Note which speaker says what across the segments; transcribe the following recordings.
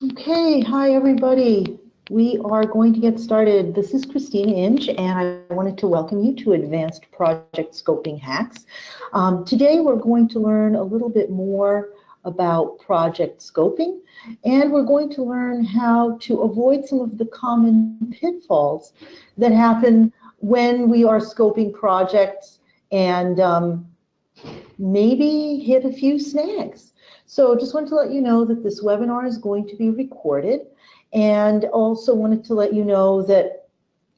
Speaker 1: Okay, hi everybody. We are going to get started. This is Christina Inge, and I wanted to welcome you to Advanced Project Scoping Hacks. Today we're going to learn a little bit more about project scoping, and we're going to learn how to avoid some of the common pitfalls that happen when we are scoping projects and maybe hit a few snags. So just wanted to let you know that this webinar is going to be recorded, and also wanted to let you know that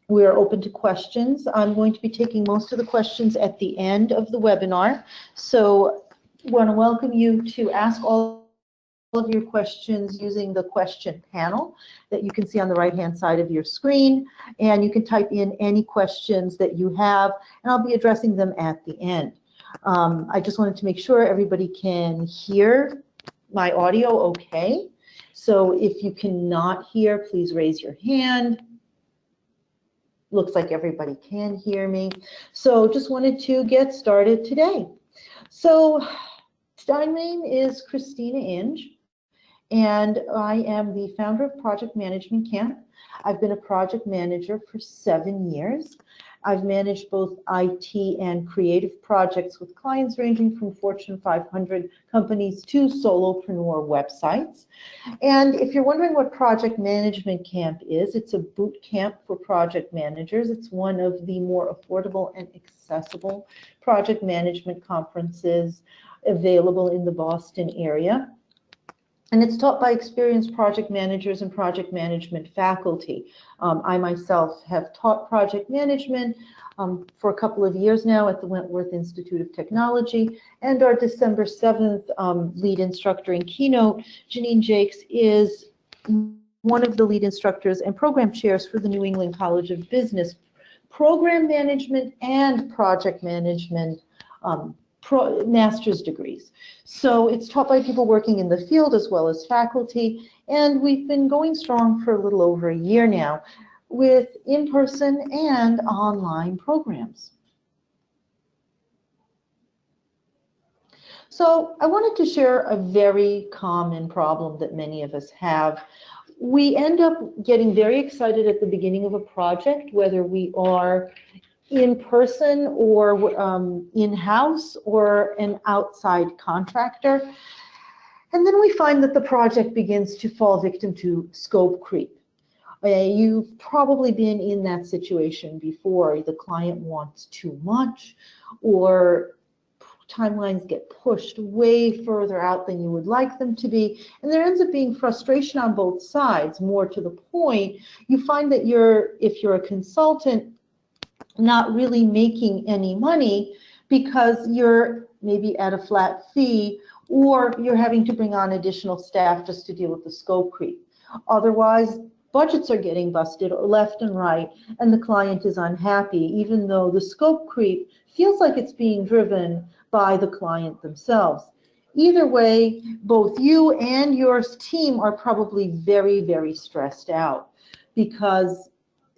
Speaker 1: we are open to questions. I'm going to be taking most of the questions at the end of the webinar. So I want to welcome you to ask all of your questions using the question panel that you can see on the right-hand side of your screen, and you can type in any questions that you have, and I'll be addressing them at the end. I just wanted to make sure everybody can hear my audio okay. So if you cannot hear, please raise your hand. Looks like everybody can hear me. So just wanted to get started today. So my name is Christina Inge, and I am the founder of Project Management Camp. I've been a project manager for 7 years. I've managed both IT and creative projects with clients ranging from Fortune 500 companies to solopreneur websites. And if you're wondering what Project Management Camp is, it's a boot camp for project managers. It's one of the more affordable and accessible project management conferences available in the Boston area. And it's taught by experienced project managers and project management faculty. I myself have taught project management for a couple of years now at the Wentworth Institute of Technology, and our December 7th lead instructor and keynote, Janine Jakes, is one of the lead instructors and program chairs for the New England College of Business program management and project management master's degrees. So it's taught by people working in the field as well as faculty, and we've been going strong for a little over a year now with in-person and online programs. So I wanted to share a very common problem that many of us have. We end up getting very excited at the beginning of a project, whether we are in person or in-house or an outside contractor. And then we find that the project begins to fall victim to scope creep. You've probably been in that situation before. The client wants too much, or timelines get pushed way further out than you would like them to be, and there ends up being frustration on both sides. More to the point, you find that if you're a consultant, not really making any money because you're maybe at a flat fee, or you're having to bring on additional staff just to deal with the scope creep. Otherwise, budgets are getting busted left and right, and the client is unhappy, even though the scope creep feels like it's being driven by the client themselves. Either way, both you and your team are probably very, very stressed out because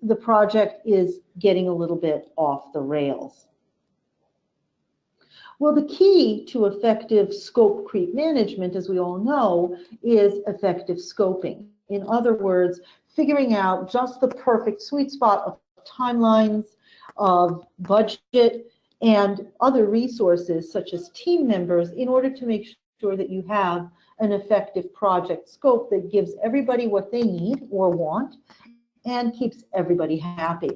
Speaker 1: the project is getting a little bit off the rails. Well, the key to effective scope creep management, as we all know, is effective scoping. In other words, figuring out just the perfect sweet spot of timelines, of budget, and other resources such as team members in order to make sure that you have an effective project scope that gives everybody what they need or want and keeps everybody happy.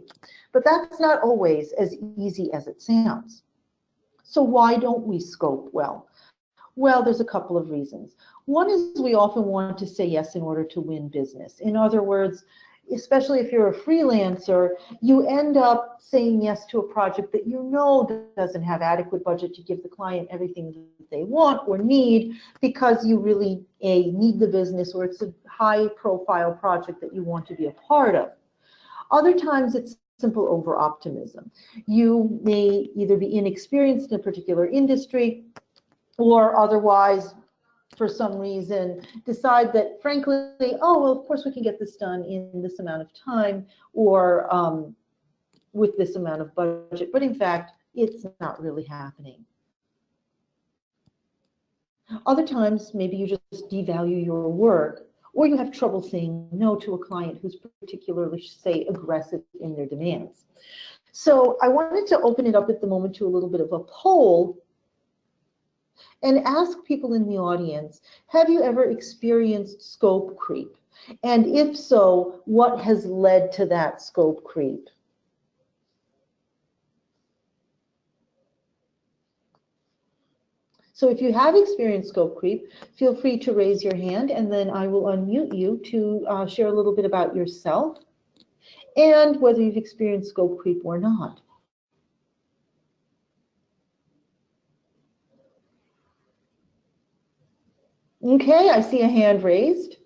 Speaker 1: But that's not always as easy as it sounds. So why don't we scope well? Well, there's a couple of reasons. One is we often want to say yes in order to win business. In other words, especially if you're a freelancer, you end up saying yes to a project that you know doesn't have adequate budget to give the client everything that they want or need, because you really need the business, or it's a high profile project that you want to be a part of. Other times it's simple over optimism. You may either be inexperienced in a particular industry, or otherwise for some reason decide that, frankly, oh, well, of course we can get this done in this amount of time, or with this amount of budget, but in fact, it's not really happening. Other times, maybe you just devalue your work, or you have trouble saying no to a client who's particularly, say, aggressive in their demands. So I wanted to open it up at the moment to a little bit of a poll and ask people in the audience, have you ever experienced scope creep? And if so, what has led to that scope creep? So if you have experienced scope creep, feel free to raise your hand, and then I will unmute you to share a little bit about yourself and whether you've experienced scope creep or not. Okay, I see a hand raised.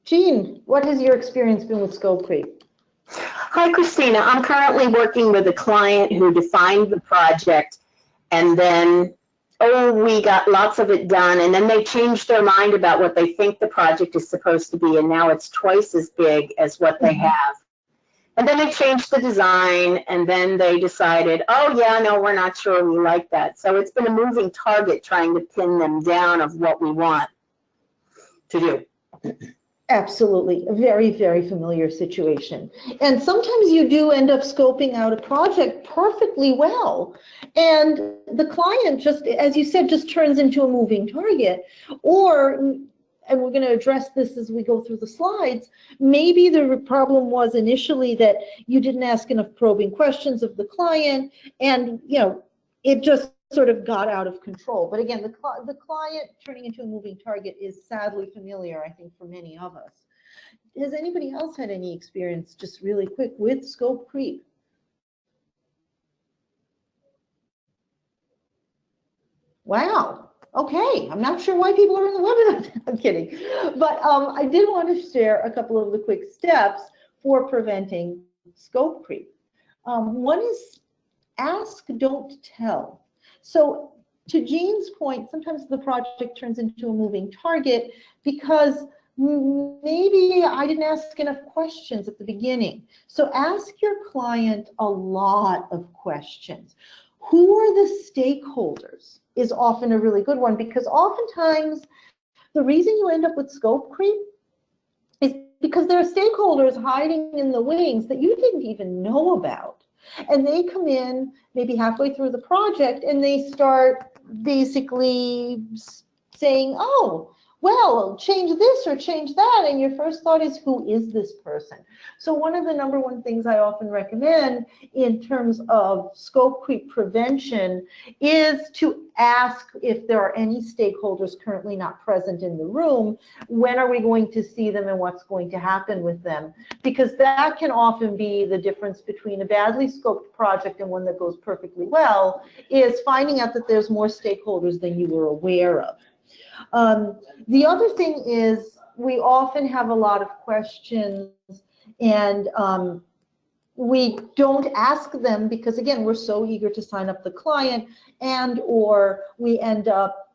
Speaker 1: Jean, what has your experience been with scope creep?
Speaker 2: Hi, Christina. I'm currently working with a client who defined the project, and then, we got lots of it done, and then they changed their mind about what they think the project is supposed to be, and now it's twice as big as what they have. And then they changed the design, and then they decided, oh yeah, no, we're not sure we like that. So it's been a moving target trying to pin them down of what we want to do.
Speaker 1: Absolutely, a very, very familiar situation. And sometimes you do end up scoping out a project perfectly well, and the client just, as you said, just turns into a moving target. Or, and we're going to address this as we go through the slides, maybe the problem was initially that you didn't ask enough probing questions of the client, and it just sort of got out of control. But again, the client turning into a moving target is sadly familiar, I think, for many of us. Has anybody else had any experience, just really quick, with scope creep? Wow. Okay, I'm not sure why people are in the webinar. I'm kidding. But I did want to share a couple of the quick steps for preventing scope creep. One is ask, don't tell. So to Jean's point, sometimes the project turns into a moving target because maybe I didn't ask enough questions at the beginning. So ask your client a lot of questions. Who are the stakeholders is often a really good one, because oftentimes the reason you end up with scope creep is because there are stakeholders hiding in the wings that you didn't even know about. And they come in maybe halfway through the project and they start basically saying, oh, well, change this or change that. And your first thought is, who is this person? So one of the #1 things I often recommend in terms of scope creep prevention is to ask if there are any stakeholders currently not present in the room. When are we going to see them and what's going to happen with them? Because that can often be the difference between a badly scoped project and one that goes perfectly well, is finding out that there's more stakeholders than you were aware of. The other thing is we often have a lot of questions and we don't ask them because, again, we're so eager to sign up the client, and or we end up,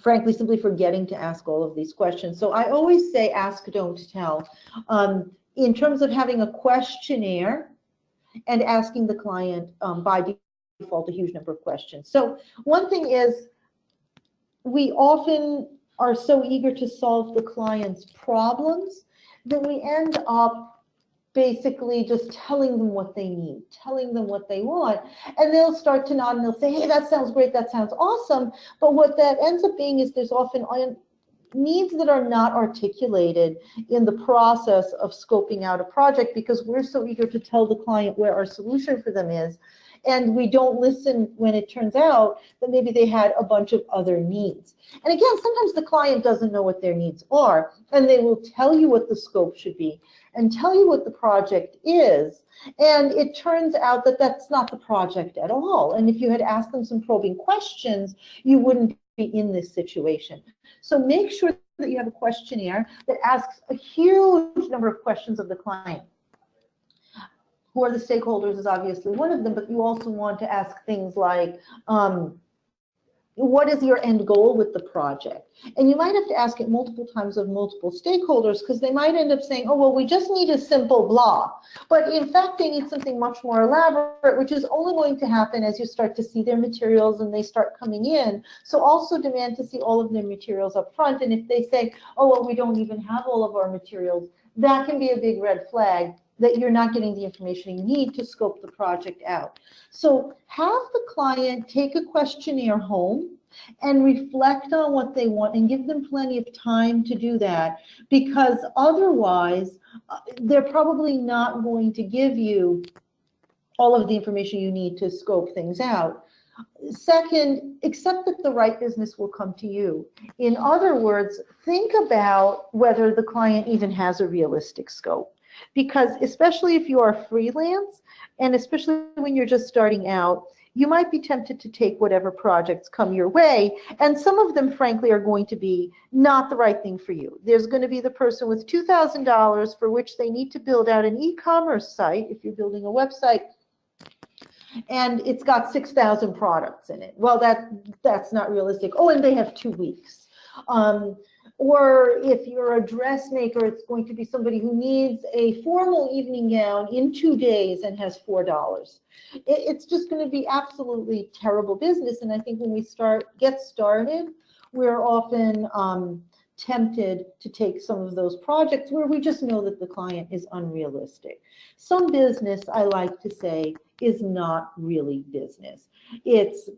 Speaker 1: frankly, simply forgetting to ask all of these questions. So I always say ask, don't tell. In terms of having a questionnaire and asking the client by default a huge number of questions. So one thing is, we often are so eager to solve the client's problems that we end up basically just telling them what they need, telling them what they want, and they'll start to nod and they'll say, hey, that sounds great, that sounds awesome. But what that ends up being is there's often needs that are not articulated in the process of scoping out a project because we're so eager to tell the client where our solution for them is. And we don't listen when it turns out that maybe they had a bunch of other needs. And again, sometimes the client doesn't know what their needs are, and they will tell you what the scope should be and tell you what the project is. And it turns out that that's not the project at all. And if you had asked them some probing questions, you wouldn't be in this situation. So make sure that you have a questionnaire that asks a huge number of questions of the client. Who are the stakeholders is obviously one of them, but you also want to ask things like, what is your end goal with the project? And you might have to ask it multiple times of multiple stakeholders, because they might end up saying, oh, well, we just need a simple blah. But in fact, they need something much more elaborate, which is only going to happen as you start to see their materials and they start coming in. So also demand to see all of their materials up front. And if they say, oh, well, we don't even have all of our materials, that can be a big red flag that you're not getting the information you need to scope the project out. So have the client take a questionnaire home and reflect on what they want, and give them plenty of time to do that, because otherwise they're probably not going to give you all of the information you need to scope things out. Second, accept that the right business will come to you. In other words, think about whether the client even has a realistic scope. Because especially if you are freelance, and especially when you're just starting out, you might be tempted to take whatever projects come your way, and some of them, frankly, are going to be not the right thing for you. There's going to be the person with $2,000 for which they need to build out an e-commerce site, if you're building a website, and it's got 6,000 products in it. Well, that's not realistic. Oh, and they have 2 weeks. Or if you're a dressmaker, it's going to be somebody who needs a formal evening gown in 2 days and has $4. It's just going to be absolutely terrible business. And I think when we get started, we're often tempted to take some of those projects where we just know that the client is unrealistic. Some business, I like to say, is not really business. It's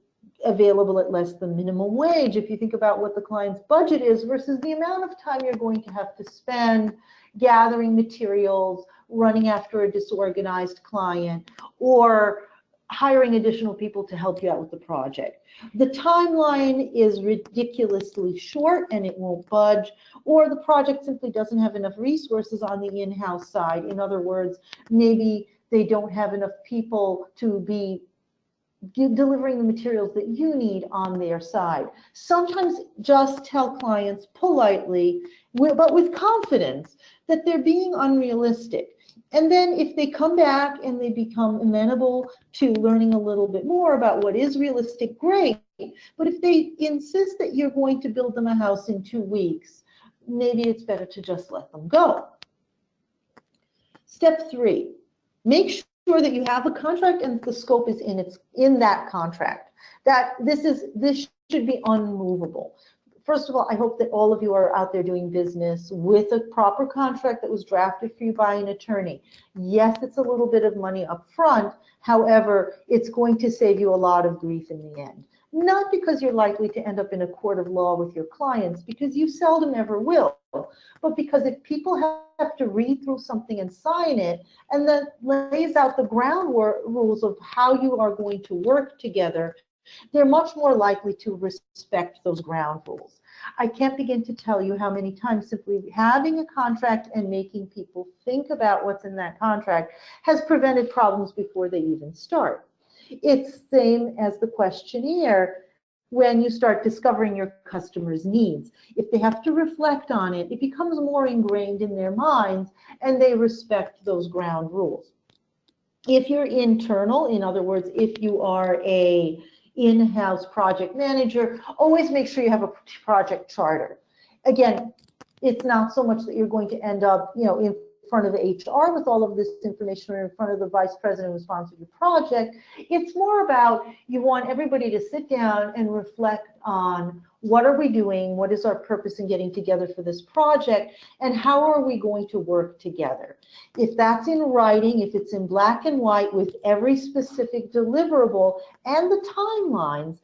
Speaker 1: available at less than minimum wage if you think about what the client's budget is versus the amount of time you're going to have to spend gathering materials, running after a disorganized client, or hiring additional people to help you out with the project. The timeline is ridiculously short and it won't budge, or the project simply doesn't have enough resources on the in-house side. In other words, maybe they don't have enough people to be delivering the materials that you need on their side. Sometimes just tell clients politely, but with confidence, that they're being unrealistic. And then if they come back and they become amenable to learning a little bit more about what is realistic, great. But if they insist that you're going to build them a house in 2 weeks, maybe it's better to just let them go. Step 3, make sure that you have a contract and the scope is in that contract. That this should be unmovable. First of all, I hope that all of you are out there doing business with a proper contract that was drafted for you by an attorney. Yes, it's a little bit of money up front. However, it's going to save you a lot of grief in the end. Not because you're likely to end up in a court of law with your clients, because you seldom ever will, but because if people have to read through something and sign it, and that lays out the ground rules of how you are going to work together, they're much more likely to respect those ground rules. I can't begin to tell you how many times simply having a contract and making people think about what's in that contract has prevented problems before they even start. It's the same as the questionnaire. When you start discovering your customers' needs, if they have to reflect on it, it becomes more ingrained in their minds and they respect those ground rules. If you're internal, in other words, if you are a in-house project manager, always make sure you have a project charter. Again, it's not so much that you're going to end up, in front of HR with all of this information, or in front of the vice president who sponsored your project. It's more about, you want everybody to sit down and reflect on what are we doing, what is our purpose in getting together for this project, and how are we going to work together. If that's in writing, if it's in black and white with every specific deliverable and the timelines,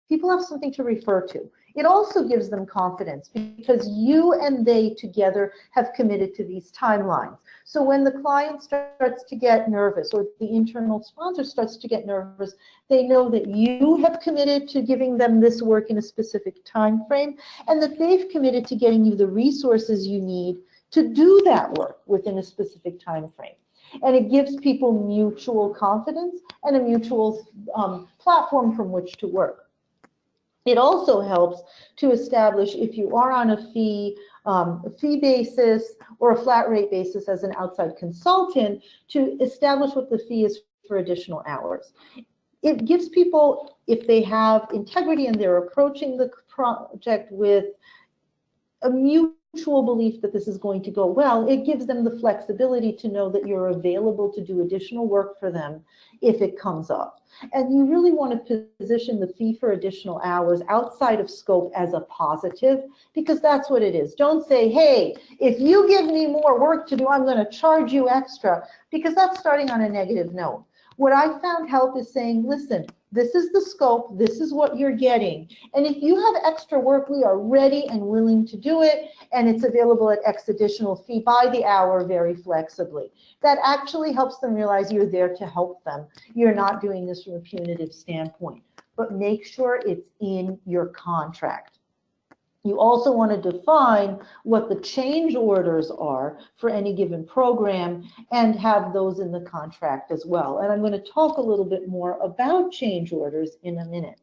Speaker 1: people have something to refer to. It also gives them confidence because you and they together have committed to these timelines. So when the client starts to get nervous, or the internal sponsor starts to get nervous, they know that you have committed to giving them this work in a specific time frame, and that they've committed to getting you the resources you need to do that work within a specific time frame. And it gives people mutual confidence and a mutual platform from which to work. It also helps to establish, if you are on a fee basis or a flat rate basis as an outside consultant, to establish what the fee is for additional hours. it gives people, if they have integrity and they're approaching the project with a mutual belief that this is going to go well, it gives them the flexibility to know that you're available to do additional work for them if it comes up. And you really want to position the fee for additional hours outside of scope as a positive, because that's what it is. Don't say, hey, if you give me more work to do, I'm going to charge you extra, because that's starting on a negative note. What I found help is saying, listen, this is the scope, this is what you're getting. And if you have extra work, we are ready and willing to do it, and it's available at X additional fee by the hour very flexibly. That actually helps them realize you're there to help them. You're not doing this from a punitive standpoint, but make sure it's in your contract. You also want to define what the change orders are for any given program and have those in the contract as well. And I'm going to talk a little bit more about change orders in a minute.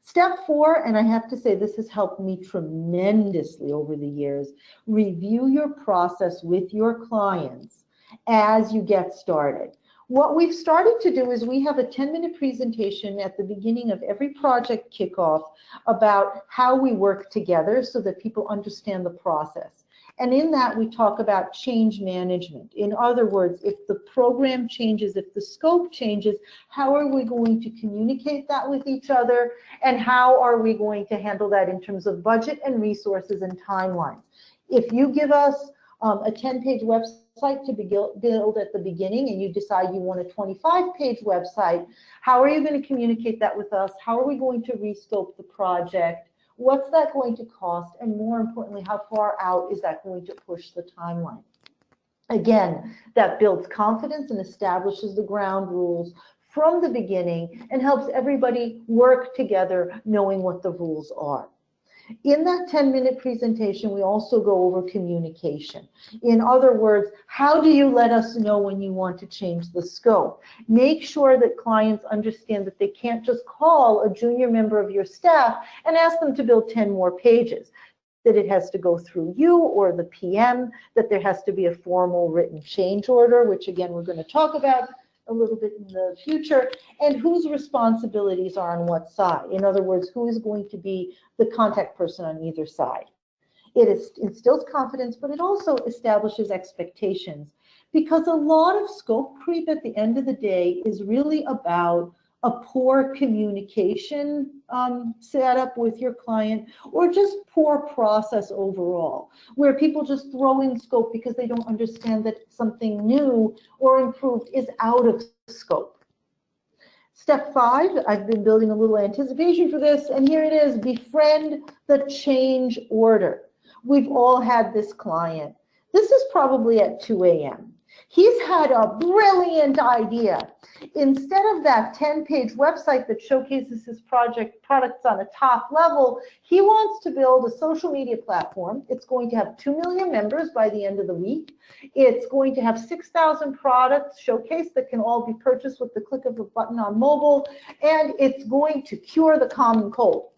Speaker 1: Step 4, and I have to say this has helped me tremendously over the years, review your process with your clients as you get started. What we've started to do is we have a 10-minute presentation at the beginning of every project kickoff about how we work together so that people understand the process. And in that, we talk about change management. In other words, if the program changes, if the scope changes, how are we going to communicate that with each other? And how are we going to handle that in terms of budget and resources and timelines? If you give us a 10-page website to build at the beginning and you decide you want a 25-page website, how are you going to communicate that with us? How are we going to rescope the project? What's that going to cost? And more importantly, how far out is that going to push the timeline? Again, that builds confidence and establishes the ground rules from the beginning and helps everybody work together knowing what the rules are. In that 10-minute presentation, we also go over communication. In other words, how do you let us know when you want to change the scope? Make sure that clients understand that they can't just call a junior member of your staff and ask them to build 10 more pages, that it has to go through you or the PM, that there has to be a formal written change order, which again, we're going to talk about a little bit in the future, and whose responsibilities are on what side. In other words, who is going to be the contact person on either side. It instills confidence, but it also establishes expectations, because a lot of scope creep at the end of the day is really about a poor communication setup with your client, or just poor process overall, where people just throw in scope because they don't understand that something new or improved is out of scope. Step 5, I've been building a little anticipation for this, and here it is: befriend the change order. We've all had this client. This is probably at 2 a.m. He's had a brilliant idea. Instead of that 10-page website that showcases his products on a top level, he wants to build a social media platform. It's going to have 2 million members by the end of the week. It's going to have 6,000 products showcased that can all be purchased with the click of a button on mobile, and it's going to cure the common cold.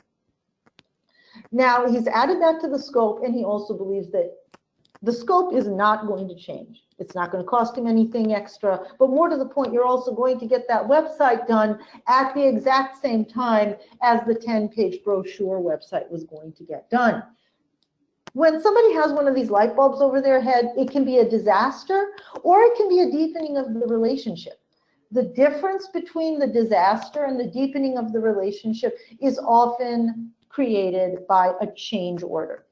Speaker 1: Now, he's added that to the scope, and he also believes that the scope is not going to change. It's not going to cost him anything extra, but more to the point, you're also going to get that website done at the exact same time as the 10-page brochure website was going to get done. When somebody has one of these light bulbs over their head, it can be a disaster, or it can be a deepening of the relationship. The difference between the disaster and the deepening of the relationship is often created by a change order.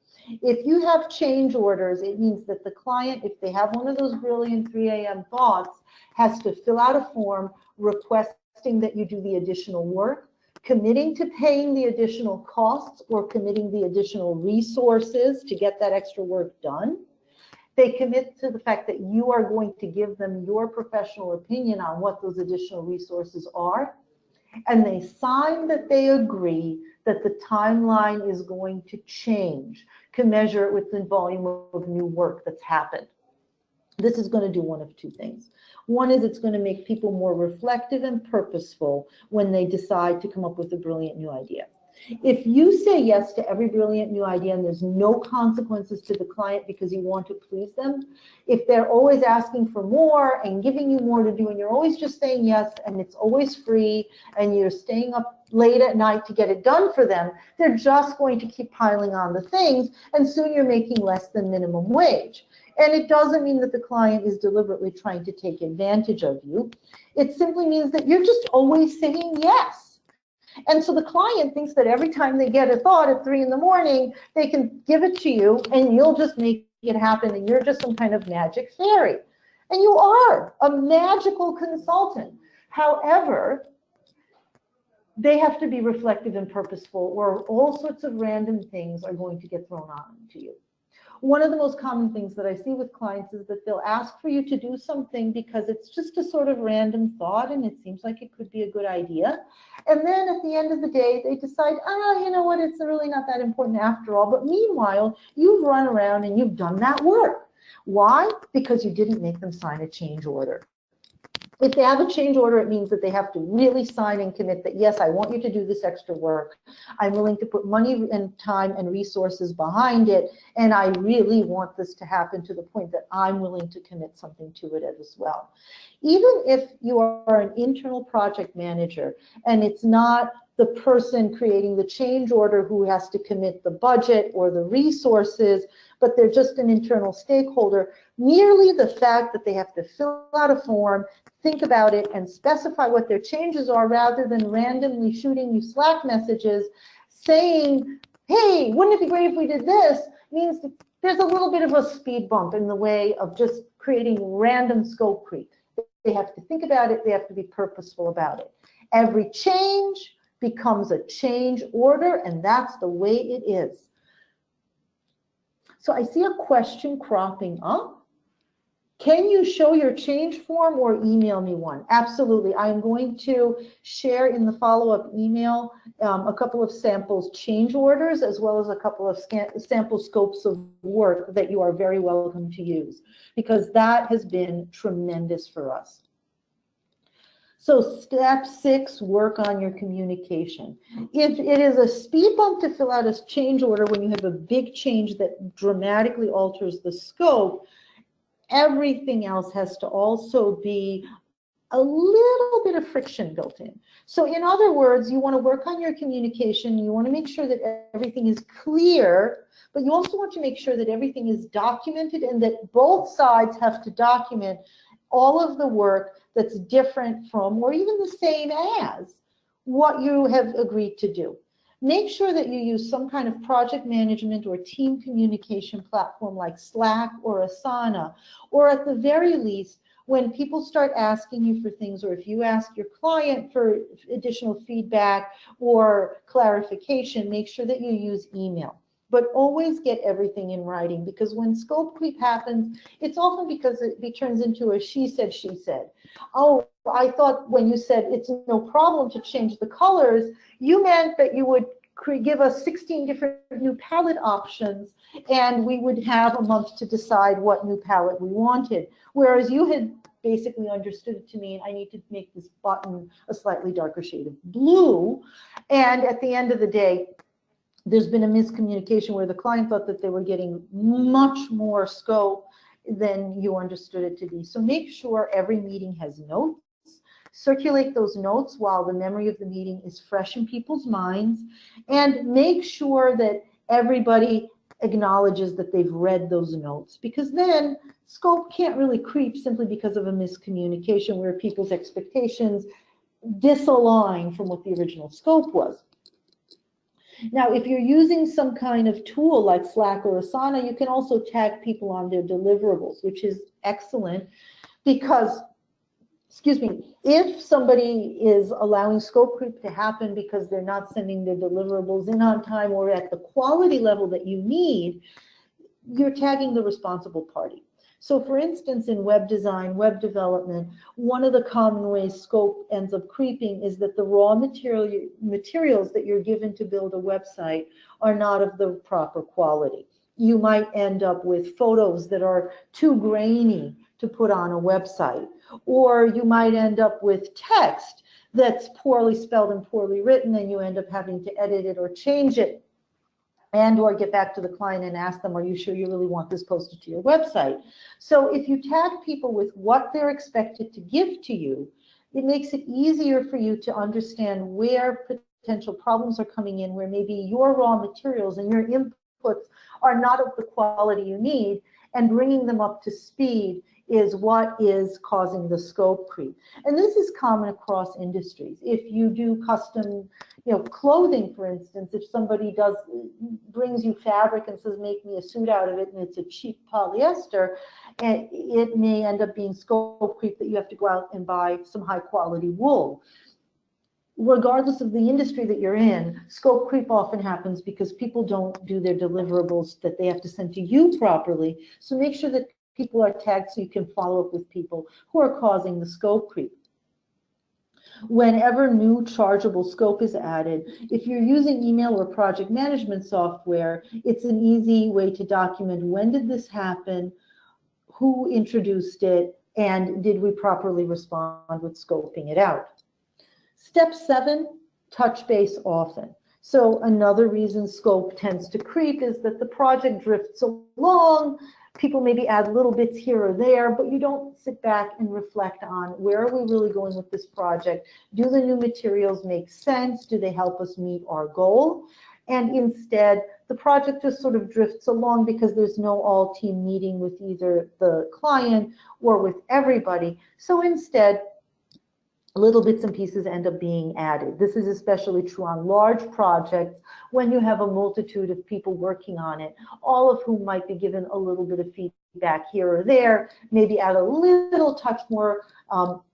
Speaker 1: If you have change orders, it means that the client, if they have one of those brilliant 3 a.m. thoughts, has to fill out a form requesting that you do the additional work, committing to paying the additional costs, or committing the additional resources to get that extra work done. They commit to the fact that you are going to give them your professional opinion on what those additional resources are, and they sign that they agree that the timeline is going to change, commensurate with the volume of new work that's happened. This is going to do one of two things. One is it's going to make people more reflective and purposeful when they decide to come up with a brilliant new idea. If you say yes to every brilliant new idea and there's no consequences to the client because you want to please them, if they're always asking for more and giving you more to do and you're always just saying yes and it's always free and you're staying up late at night to get it done for them, they're just going to keep piling on the things, and soon you're making less than minimum wage. And it doesn't mean that the client is deliberately trying to take advantage of you. It simply means that you're just always saying yes. And so the client thinks that every time they get a thought at 3 in the morning, they can give it to you and you'll just make it happen and you're just some kind of magic fairy. And you are a magical consultant. However, they have to be reflective and purposeful, or all sorts of random things are going to get thrown on to you. One of the most common things that I see with clients is that they'll ask for you to do something because it's just a sort of random thought and it seems like it could be a good idea. And then at the end of the day, they decide, you know what, it's really not that important after all. But meanwhile, you've run around and you've done that work. Why? Because you didn't make them sign a change order. If they have a change order, it means that they have to really sign and commit that, yes, I want you to do this extra work. I'm willing to put money and time and resources behind it, and I really want this to happen to the point that I'm willing to commit something to it as well. Even if you are an internal project manager and it's not the person creating the change order who has to commit the budget or the resources, but they're just an internal stakeholder, merely the fact that they have to fill out a form, think about it, and specify what their changes are rather than randomly shooting you Slack messages saying, hey, wouldn't it be great if we did this, means that there's a little bit of a speed bump in the way of just creating random scope creep. They have to think about it, they have to be purposeful about it. Every change becomes a change order, and that's the way it is. So I see a question cropping up. Can you show your change form or email me one? Absolutely. I am going to share in the follow-up email a couple of samples change orders as well as a couple of sample scopes of work that you are very welcome to use, because that has been tremendous for us. So step 6, work on your communication. If it is a speed bump to fill out a change order when you have a big change that dramatically alters the scope, everything else has to also be a little bit of friction built in. So in other words, you want to work on your communication, you want to make sure that everything is clear, but you also want to make sure that everything is documented and that both sides have to document all of the work that's different from or even the same as what you have agreed to do. Make sure that you use some kind of project management or team communication platform like Slack or Asana, or at the very least, when people start asking you for things, or if you ask your client for additional feedback or clarification, make sure that you use email. But always get everything in writing, because when scope creep happens, it's often because it turns into a she said, she said. Oh, I thought when you said it's no problem to change the colors, you meant that you would give us 16 different new palette options and we would have a month to decide what new palette we wanted. Whereas you had basically understood it to mean I need to make this button a slightly darker shade of blue. And at the end of the day, there's been a miscommunication where the client thought that they were getting much more scope than you understood it to be. So make sure every meeting has notes. Circulate those notes while the memory of the meeting is fresh in people's minds, and make sure that everybody acknowledges that they've read those notes, because then scope can't really creep simply because of a miscommunication where people's expectations disalign from what the original scope was. Now, if you're using some kind of tool like Slack or Asana, you can also tag people on their deliverables, which is excellent because, excuse me, if somebody is allowing scope creep to happen because they're not sending their deliverables in on time or at the quality level that you need, you're tagging the responsible party. So for instance, in web design, web development, one of the common ways scope ends up creeping is that the raw materials that you're given to build a website are not of the proper quality. You might end up with photos that are too grainy to put on a website, or you might end up with text that's poorly spelled and poorly written, and you end up having to edit it or change it, and or get back to the client and ask them, are you sure you really want this posted to your website? So if you tag people with what they're expected to give to you, it makes it easier for you to understand where potential problems are coming in, where maybe your raw materials and your inputs are not of the quality you need, and bringing them up to speed is what is causing the scope creep. And this is common across industries. If you do custom, clothing, for instance, if somebody brings you fabric and says, make me a suit out of it, and it's a cheap polyester, and it may end up being scope creep that you have to go out and buy some high quality wool. Regardless of the industry that you're in, scope creep often happens because people don't do their deliverables that they have to send to you properly. So make sure that people are tagged so you can follow up with people who are causing the scope creep. Whenever new chargeable scope is added, if you're using email or project management software, it's an easy way to document when did this happen, who introduced it, and did we properly respond with scoping it out. Step 7, touch base often. So another reason scope tends to creep is that the project drifts along. People maybe add little bits here or there, but you don't sit back and reflect on where are we really going with this project? Do the new materials make sense? Do they help us meet our goal? And instead, the project just sort of drifts along because there's no all-team meeting with either the client or with everybody. So instead, little bits and pieces end up being added. This is especially true on large projects when you have a multitude of people working on it, all of whom might be given a little bit of feedback here or there, maybe add a little touch more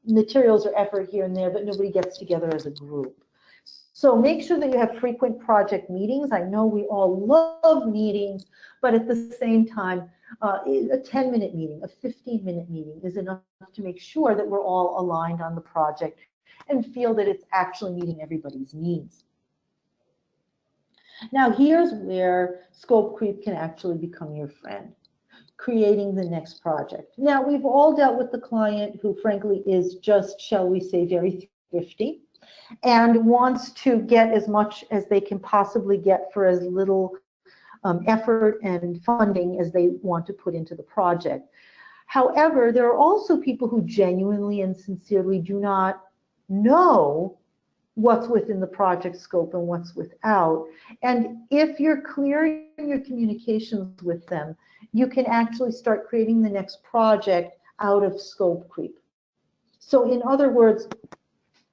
Speaker 1: materials or effort here and there, but nobody gets together as a group. So make sure that you have frequent project meetings. I know we all love meetings, but at the same time, a 10-minute meeting, a 15-minute meeting is enough to make sure that we're all aligned on the project and feel that it's actually meeting everybody's needs. Now, here's where scope creep can actually become your friend, creating the next project. Now, we've all dealt with the client who, frankly, is just, shall we say, very thrifty and wants to get as much as they can possibly get for as little effort and funding as they want to put into the project. However, there are also people who genuinely and sincerely do not know what's within the project scope and what's without. And if you're clear in your communications with them, you can actually start creating the next project out of scope creep. So in other words,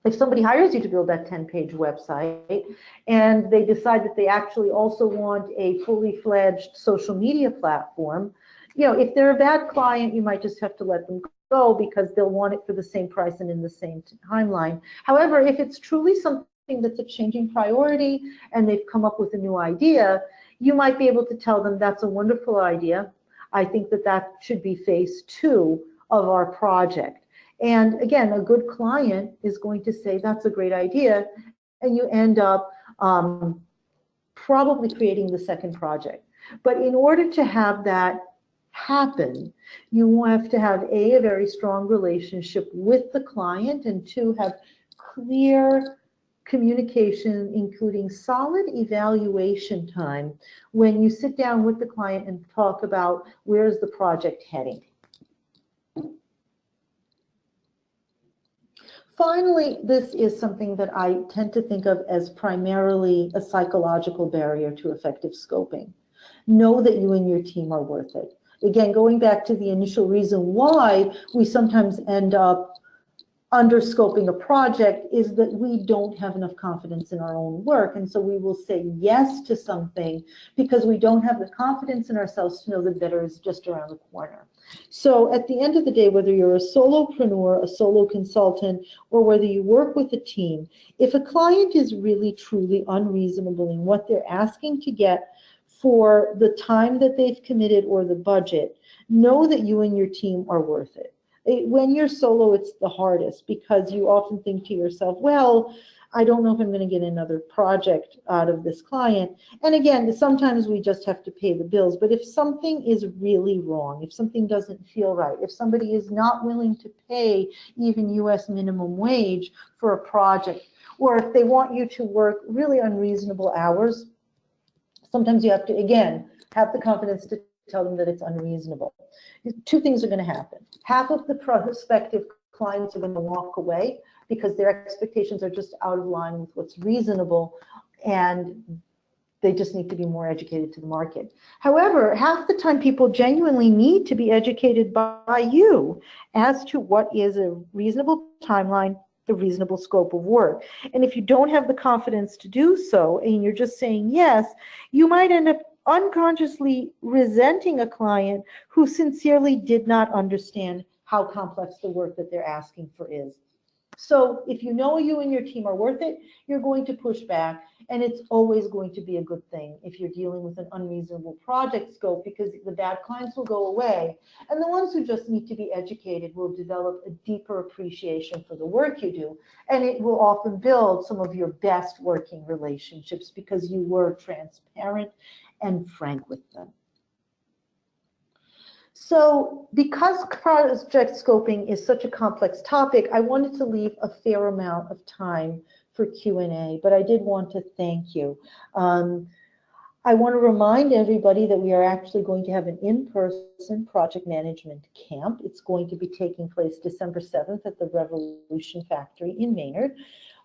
Speaker 1: if somebody hires you to build that 10-page website and they decide that they actually also want a fully fledged social media platform, if they're a bad client, you might just have to let them go because they'll want it for the same price and in the same timeline. However, if it's truly something that's a changing priority and they've come up with a new idea, you might be able to tell them that's a wonderful idea. I think that that should be phase 2 of our project. And again, a good client is going to say, that's a great idea, and you end up probably creating the second project. But in order to have that happen, you have to have a very strong relationship with the client, and 2, have clear communication, including solid evaluation time when you sit down with the client and talk about where's the project heading. Finally, this is something that I tend to think of as primarily a psychological barrier to effective scoping. Know that you and your team are worth it. Again, going back to the initial reason why we sometimes end up under-scoping a project is that we don't have enough confidence in our own work, and so we will say yes to something because we don't have the confidence in ourselves to know that better is just around the corner. So at the end of the day, whether you're a solopreneur, a solo consultant, or whether you work with a team, if a client is really truly unreasonable in what they're asking to get for the time that they've committed or the budget, know that you and your team are worth it. When you're solo, it's the hardest because you often think to yourself, well, I don't know if I'm going to get another project out of this client. And again, sometimes we just have to pay the bills. But if something is really wrong, if something doesn't feel right, if somebody is not willing to pay even US minimum wage for a project, or if they want you to work really unreasonable hours, sometimes you have to, again, have the confidence to tell them that it's unreasonable. Two things are going to happen. Half of the prospective clients are going to walk away because their expectations are just out of line with what's reasonable, and they just need to be more educated to the market. However, half the time people genuinely need to be educated by you as to what is a reasonable timeline, the reasonable scope of work. And if you don't have the confidence to do so, and you're just saying yes, you might end up unconsciously resenting a client who sincerely did not understand how complex the work that they're asking for is. So if you know you and your team are worth it, you're going to push back, and it's always going to be a good thing if you're dealing with an unreasonable project scope, because the bad clients will go away, and the ones who just need to be educated will develop a deeper appreciation for the work you do, and it will often build some of your best working relationships because you were transparent and frank with them. So because project scoping is such a complex topic, I wanted to leave a fair amount of time for Q&A, but I did want to thank you. I want to remind everybody that we are actually going to have an in-person project management camp. It's going to be taking place December 7th at the Revolution Factory in Maynard,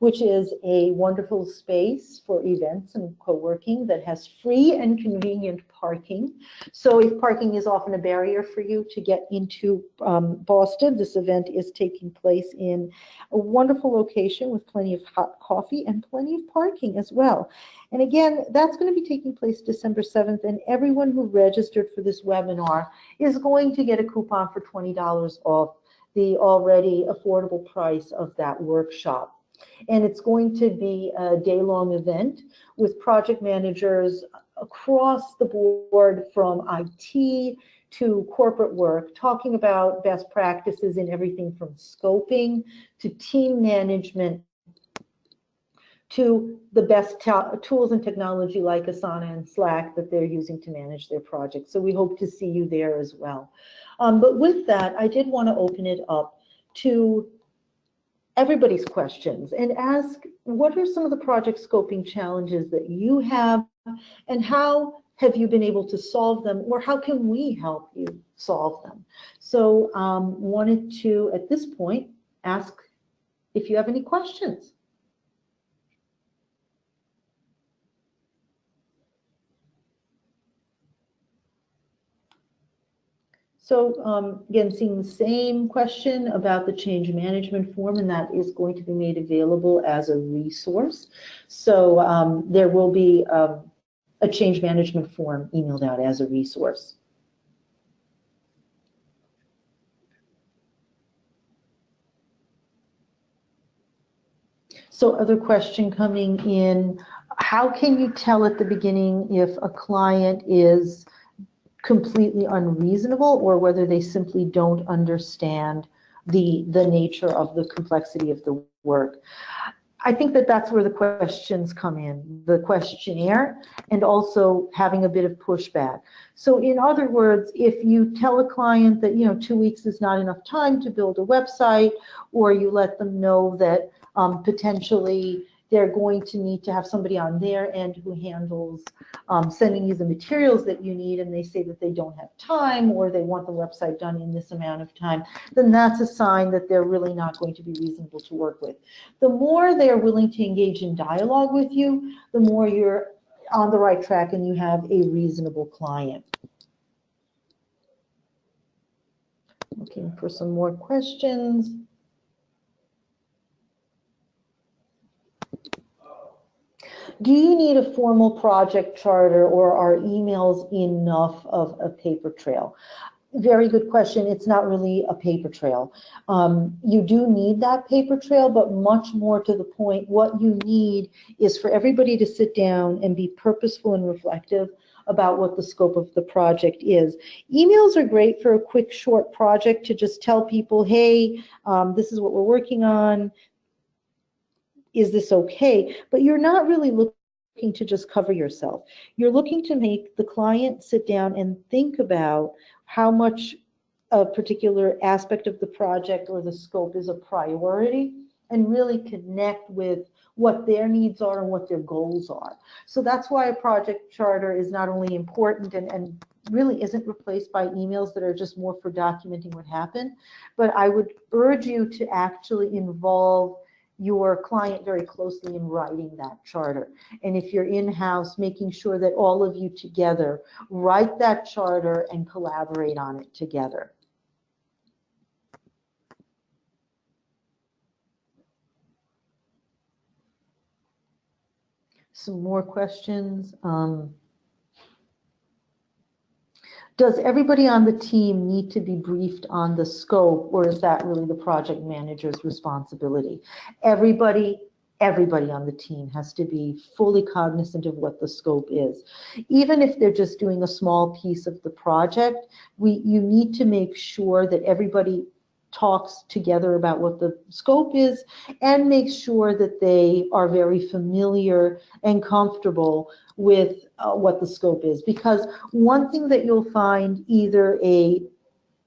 Speaker 1: which is a wonderful space for events and co-working that has free and convenient parking. So if parking is often a barrier for you to get into Boston, this event is taking place in a wonderful location with plenty of hot coffee and plenty of parking as well. And again, that's going to be taking place December 7th, and everyone who registered for this webinar is going to get a coupon for $20 off the already affordable price of that workshop. And it's going to be a day-long event with project managers across the board, from IT to corporate work, talking about best practices in everything from scoping to team management to the best tools and technology like Asana and Slack that they're using to manage their projects. So we hope to see you there as well. But with that, I did want to open it up to everybody's questions and ask, what are some of the project scoping challenges that you have, and how have you been able to solve them, or how can we help you solve them? So wanted to, at this point, ask if you have any questions. So again, seeing the same question about the change management form, and that is going to be made available as a resource. So there will be a change management form emailed out as a resource. So other question coming in, how can you tell at the beginning if a client is completely unreasonable or whether they simply don't understand the nature of the complexity of the work? I think that that's where the questions come in, the questionnaire, and also having a bit of pushback. So in other words, if you tell a client that 2 weeks is not enough time to build a website, or you let them know that potentially they're going to need to have somebody on their end who handles sending you the materials that you need, and they say that they don't have time, or they want the website done in this amount of time, then that's a sign that they're really not going to be reasonable to work with. The more they are willing to engage in dialogue with you, the more you're on the right track and you have a reasonable client. Looking for some more questions. Do you need a formal project charter, or are emails enough of a paper trail? Very good question. It's not really a paper trail. You do need that paper trail, but much more to the point, what you need is for everybody to sit down and be purposeful and reflective about what the scope of the project is. Emails are great for a quick, short project to just tell people, hey, this is what we're working on. is this okay? But you're not really looking to just cover yourself. You're looking to make the client sit down and think about how much a particular aspect of the project or the scope is a priority, and really connect with what their needs are and what their goals are. So that's why a project charter is not only important and really isn't replaced by emails that are just more for documenting what happened, but I would urge you to actually involve your client very closely in writing that charter. And if you're in-house, making sure that all of you together write that charter and collaborate on it together. Some more questions. Does everybody on the team need to be briefed on the scope, or is that really the project manager's responsibility? Everybody on the team has to be fully cognizant of what the scope is. Even if they're just doing a small piece of the project, you need to make sure that everybody talks together about what the scope is and make sure that they are very familiar and comfortable with what the scope is. Because one thing that you'll find, either a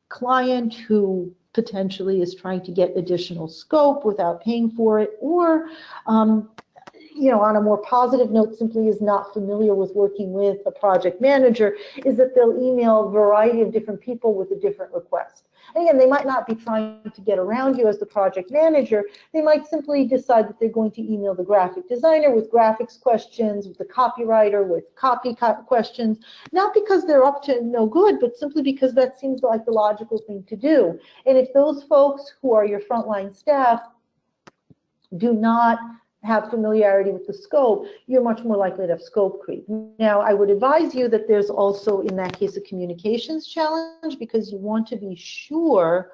Speaker 1: client who potentially is trying to get additional scope without paying for it, or on a more positive note, simply is not familiar with working with a project manager, is that they'll email a variety of different people with a different request. And again, they might not be trying to get around you as the project manager. They might simply decide that they're going to email the graphic designer with graphics questions, with the copywriter with copy questions, not because they're up to no good, but simply because that seems like the logical thing to do. And if those folks who are your frontline staff do not have familiarity with the scope, you're much more likely to have scope creep. Now, I would advise you that there's also, in that case, a communications challenge, because you want to be sure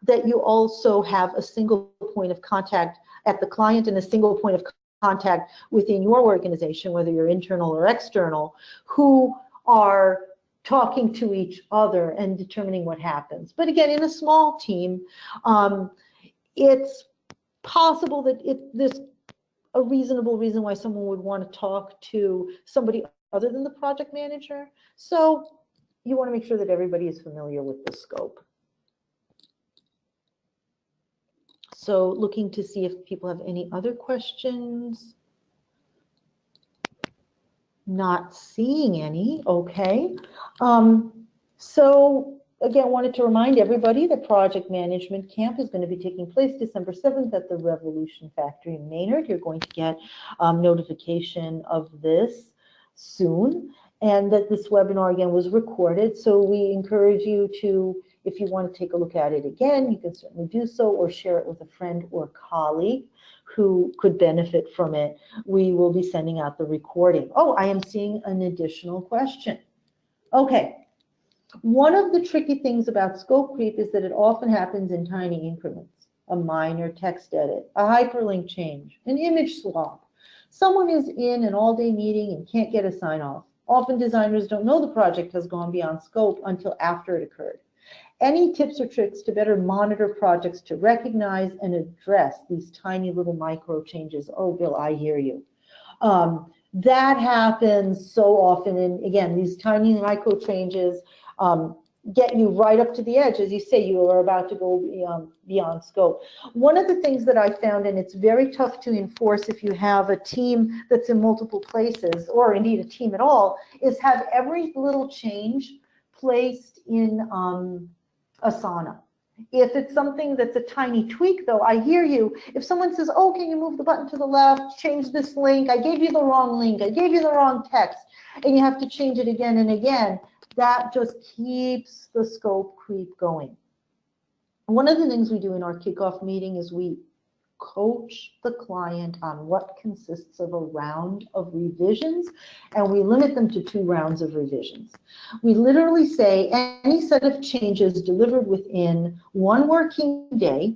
Speaker 1: that you also have a single point of contact at the client and a single point of contact within your organization, whether you're internal or external, who are talking to each other and determining what happens. But again, in a small team, it's possible that there's a reasonable reason why someone would want to talk to somebody other than the project manager. So you want to make sure that everybody is familiar with the scope. So looking to see if people have any other questions. Not seeing any. Okay. So again, wanted to remind everybody that Project Management Camp is going to be taking place December 7th at the Revolution Factory in Maynard. You're going to get notification of this soon, and that this webinar again was recorded. So we encourage you to, if you want to take a look at it again, you can certainly do so, or share it with a friend or colleague who could benefit from it. We will be sending out the recording. Oh, I am seeing an additional question. Okay. One of the tricky things about scope creep is that it often happens in tiny increments. A minor text edit, a hyperlink change, an image swap. Someone is in an all-day meeting and can't get a sign-off. Often designers don't know the project has gone beyond scope until after it occurred. Any tips or tricks to better monitor projects to recognize and address these tiny little micro changes? Oh, Bill, I hear you. That happens so often, and again, these tiny micro changes get you right up to the edge. As you say, you are about to go beyond scope. One of the things that I found, and it's very tough to enforce if you have a team that's in multiple places, or indeed a team at all, is have every little change placed in Asana. If it's something that's a tiny tweak, though, I hear you. If someone says, oh, can you move the button to the left, change this link, I gave you the wrong link, I gave you the wrong text, and you have to change it again and again, that just keeps the scope creep going. One of the things we do in our kickoff meeting is we coach the client on what consists of a round of revisions, and we limit them to 2 rounds of revisions. We literally say any set of changes delivered within 1 working day,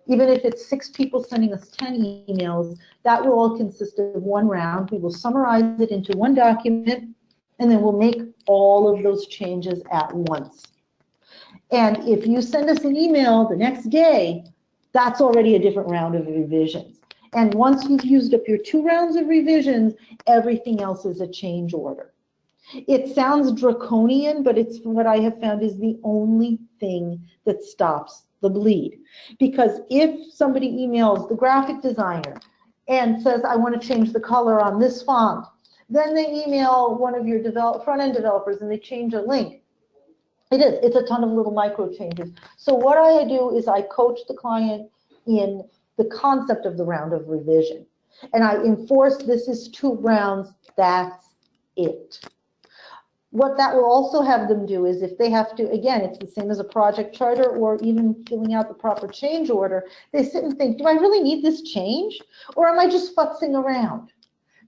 Speaker 1: even if it's 6 people sending us 10 emails, that will all consist of 1 round. We will summarize it into 1 document, and then we'll make all of those changes at once. And if you send us an email the next day, that's already a different round of revisions. And once you've used up your 2 rounds of revisions, everything else is a change order. It sounds draconian, but it's what I have found is the only thing that stops the bleed. Because if somebody emails the graphic designer and says, I want to change the color on this font, then they email one of your front-end developers and they change a link. It's a ton of little micro changes. So what I do is I coach the client in the concept of the round of revision. And I enforce this is 2 rounds, that's it. What that will also have them do is if they have to, again, it's the same as a project charter or even filling out the proper change order, they sit and think, do I really need this change? Or am I just futzing around?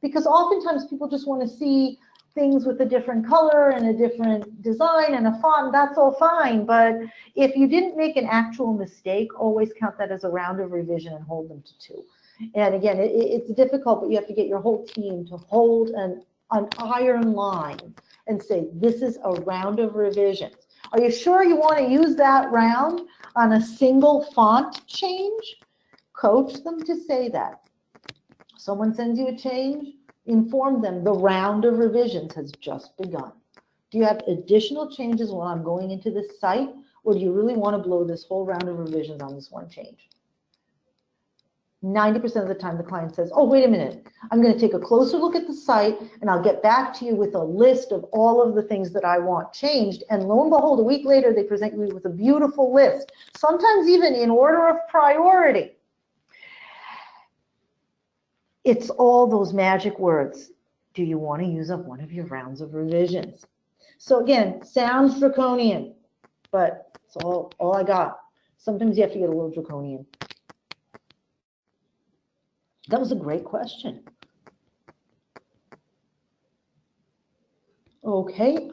Speaker 1: Because oftentimes people just want to see things with a different color and a different design and a font, that's all fine. But if you didn't make an actual mistake, always count that as a round of revision and hold them to 2. And again, it's difficult, but you have to get your whole team to hold an iron line and say, this is a round of revisions. Are you sure you want to use that round on a single font change? Coach them to say that. Someone sends you a change, inform them the round of revisions has just begun. Do you have additional changes while I'm going into this site, or do you really want to blow this whole round of revisions on this one change? 90% of the time the client says, oh, wait a minute, I'm going to take a closer look at the site and I'll get back to you with a list of all of the things that I want changed. And lo and behold, a week later, they present you with a beautiful list, sometimes even in order of priority. It's all those magic words. Do you want to use up one of your rounds of revisions? So again, sounds draconian, but it's all I got. Sometimes you have to get a little draconian. That was a great question. Okay,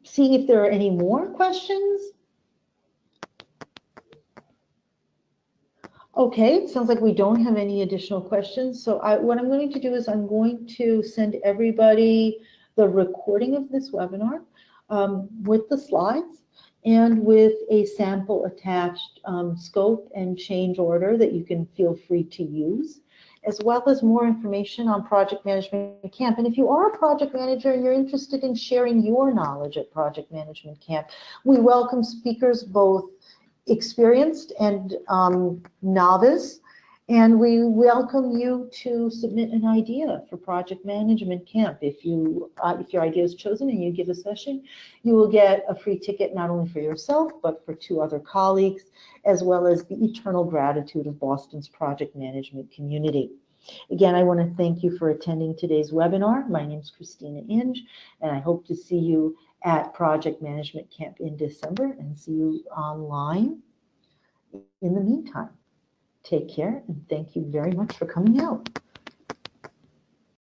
Speaker 1: seeing if there are any more questions. Okay, it sounds like we don't have any additional questions. So what I'm going to do is I'm going to send everybody the recording of this webinar with the slides and with a sample attached scope and change order that you can feel free to use, as well as more information on Project Management Camp. And if you are a project manager and you're interested in sharing your knowledge at Project Management Camp, we welcome speakers both experienced and novice, and we welcome you to submit an idea for Project Management Camp. If your idea is chosen and you give a session, you will get a free ticket not only for yourself, but for 2 other colleagues, as well as the eternal gratitude of Boston's project management community. Again, I want to thank you for attending today's webinar. My name is Christina Inge, and I hope to see you at Project Management Camp in December and see you online. In the meantime, take care and thank you very much for coming out.